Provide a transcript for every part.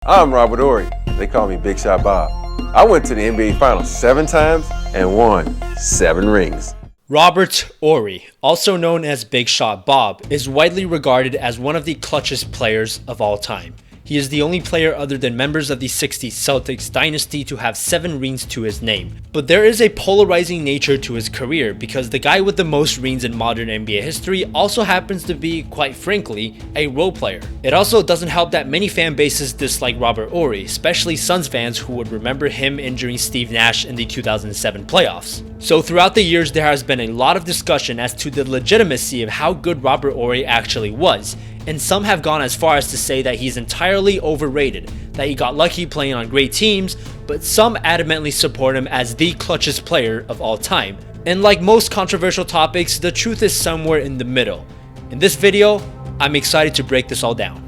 I'm Robert Horry. They call me Big Shot Bob. I went to the NBA Finals 7 times and won 7 rings. Robert Horry, also known as Big Shot Bob, is widely regarded as one of the clutchest players of all time. He is the only player other than members of the 60s Celtics dynasty to have 7 rings to his name. But there is a polarizing nature to his career because the guy with the most rings in modern NBA history also happens to be, quite frankly, a role player. It also doesn't help that many fan bases dislike Robert Horry, especially Suns fans who would remember him injuring Steve Nash in the 2007 playoffs. So throughout the years there has been a lot of discussion as to the legitimacy of how good Robert Horry actually was, and some have gone as far as to say that he's entirely overrated, that he got lucky playing on great teams, but some adamantly support him as the clutchest player of all time. And like most controversial topics, the truth is somewhere in the middle. In this video, I'm excited to break this all down.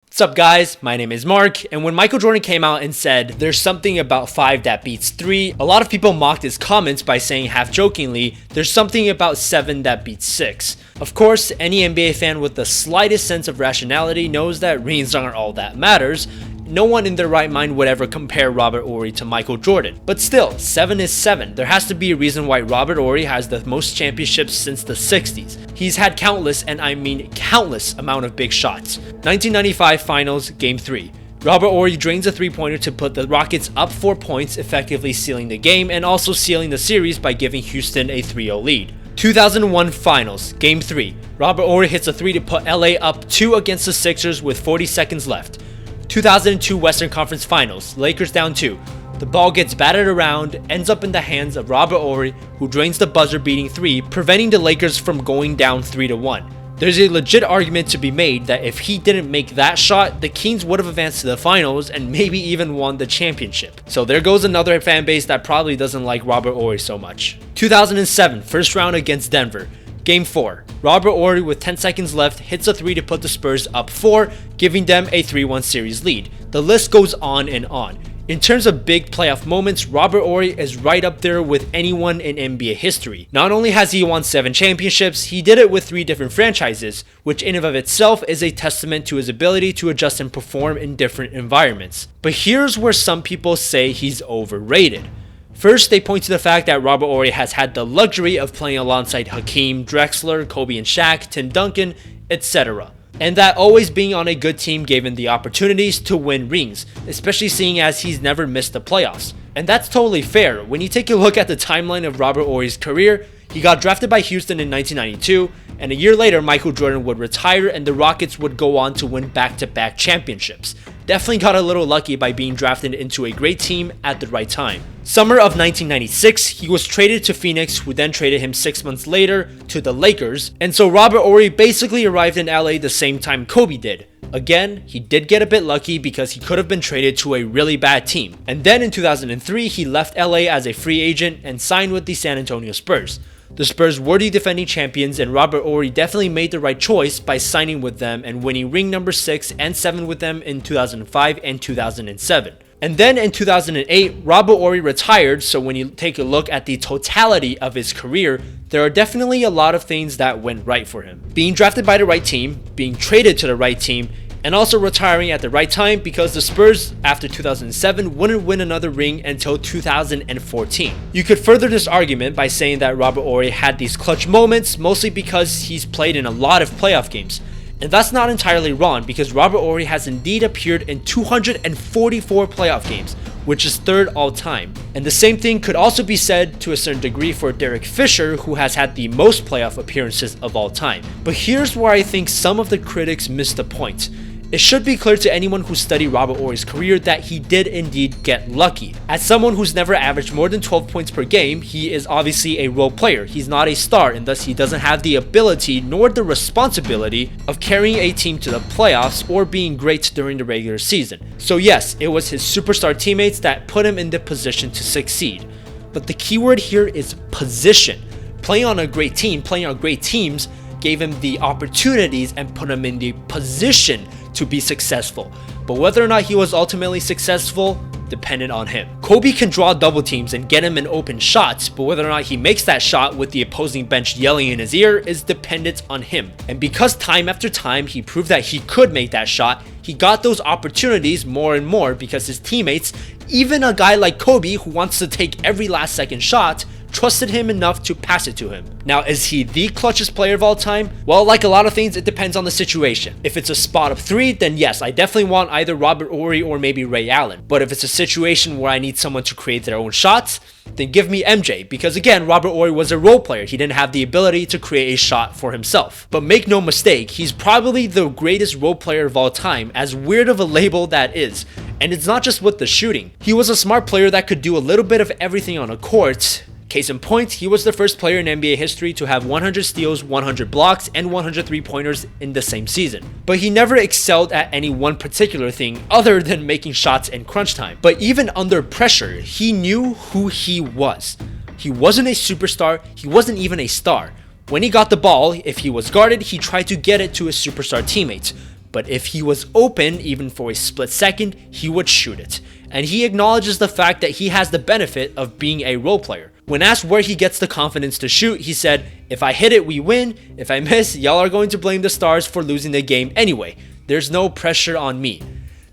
What's up guys, my name is Mark, and when Michael Jordan came out and said there's something about 5 that beats 3, a lot of people mocked his comments by saying half jokingly, there's something about 7 that beats 6. Of course, any NBA fan with the slightest sense of rationality knows that rings aren't all that matters. No one in their right mind would ever compare Robert Horry to Michael Jordan. But still, 7 is 7. There has to be a reason why Robert Horry has the most championships since the 60s. He's had countless, and I mean countless, amount of big shots. 1995 Finals, Game 3. Robert Horry drains a three-pointer to put the Rockets up 4 points, effectively sealing the game and also sealing the series by giving Houston a 3-0 lead. 2001 Finals, Game 3. Robert Horry hits a 3 to put LA up 2 against the Sixers with 40 seconds left. 2002 Western Conference Finals, Lakers down 2. The ball gets batted around, ends up in the hands of Robert Horry, who drains the buzzer-beating 3, preventing the Lakers from going down 3-1. There's a legit argument to be made that if he didn't make that shot, the Kings would have advanced to the finals and maybe even won the championship. So there goes another fan base that probably doesn't like Robert Horry so much. 2007 First round against Denver. Game 4. Robert Horry with 10 seconds left hits a 3 to put the Spurs up 4, giving them a 3-1 series lead. The list goes on and on. In terms of big playoff moments, Robert Horry is right up there with anyone in NBA history. Not only has he won 7 championships, he did it with 3 different franchises, which in and of itself is a testament to his ability to adjust and perform in different environments. But here's where some people say he's overrated. First, they point to the fact that Robert Horry has had the luxury of playing alongside Hakeem, Drexler, Kobe and Shaq, Tim Duncan, etc. And that always being on a good team gave him the opportunities to win rings, especially seeing as he's never missed the playoffs. And that's totally fair. When you take a look at the timeline of Robert Horry's career, he got drafted by Houston in 1992, and a year later Michael Jordan would retire and the Rockets would go on to win back-to-back championships. Definitely got a little lucky by being drafted into a great team at the right time. Summer of 1996, he was traded to Phoenix, who then traded him 6 months later to the Lakers, and so Robert Horry basically arrived in LA the same time Kobe did. Again, he did get a bit lucky because he could have been traded to a really bad team. And then in 2003, he left LA as a free agent and signed with the San Antonio Spurs. The Spurs were the defending champions, and Robert Horry definitely made the right choice by signing with them and winning ring number 6 and 7 with them in 2005 and 2007. And then in 2008, Robert Horry retired, so when you take a look at the totality of his career, there are definitely a lot of things that went right for him. Being drafted by the right team, being traded to the right team, and also retiring at the right time because the Spurs, after 2007, wouldn't win another ring until 2014. You could further this argument by saying that Robert Horry had these clutch moments mostly because he's played in a lot of playoff games. And that's not entirely wrong because Robert Horry has indeed appeared in 244 playoff games, which is 3rd all time. And the same thing could also be said to a certain degree for Derek Fisher, who has had the most playoff appearances of all time. But here's where I think some of the critics missed the point. It should be clear to anyone who studied Robert Horry's career that he did indeed get lucky. As someone who's never averaged more than 12 points per game, he is obviously a role player. He's not a star, and thus he doesn't have the ability nor the responsibility of carrying a team to the playoffs or being great during the regular season. So yes, it was his superstar teammates that put him in the position to succeed. But the keyword here is position. Playing on a great team, playing on great teams, gave him the opportunities and put him in the position to be successful. But whether or not he was ultimately successful, dependent on him. Kobe can draw double teams and get him an open shot, but whether or not he makes that shot with the opposing bench yelling in his ear is dependent on him. And because time after time he proved that he could make that shot, he got those opportunities more and more because his teammates, even a guy like Kobe who wants to take every last second shot, trusted him enough to pass it to him. Now, is he the clutchest player of all time? Well, like a lot of things, it depends on the situation. If it's a spot up 3, then yes, I definitely want either Robert Horry or maybe Ray Allen. But if it's a situation where I need someone to create their own shots, then give me MJ, because again, Robert Horry was a role player. He didn't have the ability to create a shot for himself. But make no mistake, he's probably the greatest role player of all time, as weird of a label that is. And it's not just with the shooting. He was a smart player that could do a little bit of everything on a court. Case in point, he was the first player in NBA history to have 100 steals, 100 blocks, and 100 3-pointers in the same season. But he never excelled at any one particular thing other than making shots in crunch time. But even under pressure, he knew who he was. He wasn't a superstar, he wasn't even a star. When he got the ball, if he was guarded, he tried to get it to his superstar teammates. But if he was open, even for a split second, he would shoot it. And he acknowledges the fact that he has the benefit of being a role player. When asked where he gets the confidence to shoot, he said, "If I hit it, we win. If I miss, y'all are going to blame the Stars for losing the game anyway. There's no pressure on me."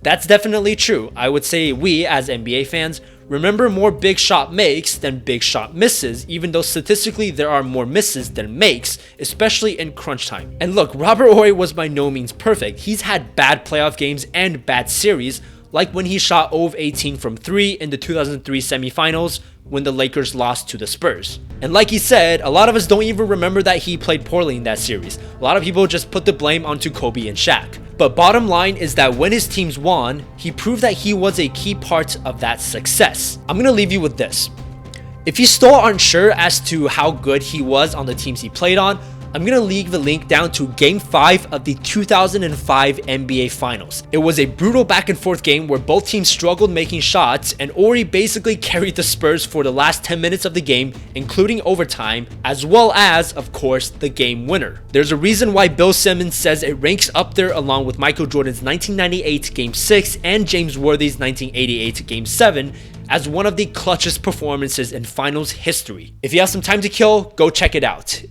That's definitely true. I would say we, as NBA fans, remember more big shot makes than big shot misses, even though statistically there are more misses than makes, especially in crunch time. And look, Robert Horry was by no means perfect. He's had bad playoff games and bad series, like when he shot 0 of 18 from 3 in the 2003 semifinals when the Lakers lost to the Spurs. And like he said, a lot of us don't even remember that he played poorly in that series. A lot of people just put the blame onto Kobe and Shaq. But bottom line is that when his teams won, he proved that he was a key part of that success. I'm gonna leave you with this. If you still aren't sure as to how good he was on the teams he played on, I'm gonna leave the link down to Game 5 of the 2005 NBA Finals. It was a brutal back and forth game where both teams struggled making shots, and Horry basically carried the Spurs for the last 10 minutes of the game, including overtime, as well as, of course, the game winner. There's a reason why Bill Simmons says it ranks up there along with Michael Jordan's 1998 Game 6 and James Worthy's 1988 Game 7 as one of the clutchest performances in finals history. If you have some time to kill, go check it out.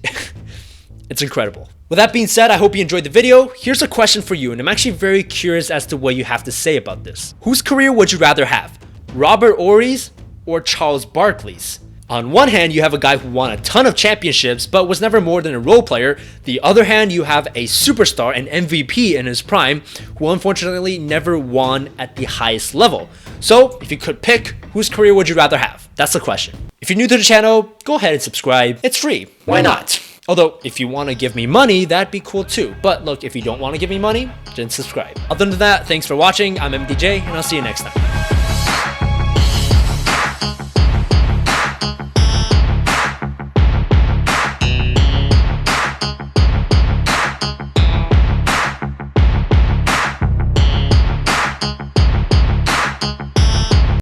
It's incredible. With that being said, I hope you enjoyed the video. Here's a question for you, and I'm actually very curious as to what you have to say about this. Whose career would you rather have? Robert Horry's or Charles Barkley's? On one hand, you have a guy who won a ton of championships but was never more than a role player. The other hand, you have a superstar, an MVP in his prime, who unfortunately never won at the highest level. So, if you could pick, whose career would you rather have? That's the question. If you're new to the channel, go ahead and subscribe. It's free. Why not? Although, if you want to give me money, that'd be cool too. But look, if you don't want to give me money, then subscribe. Other than that, thanks for watching. I'm MDJ, and I'll see you next time.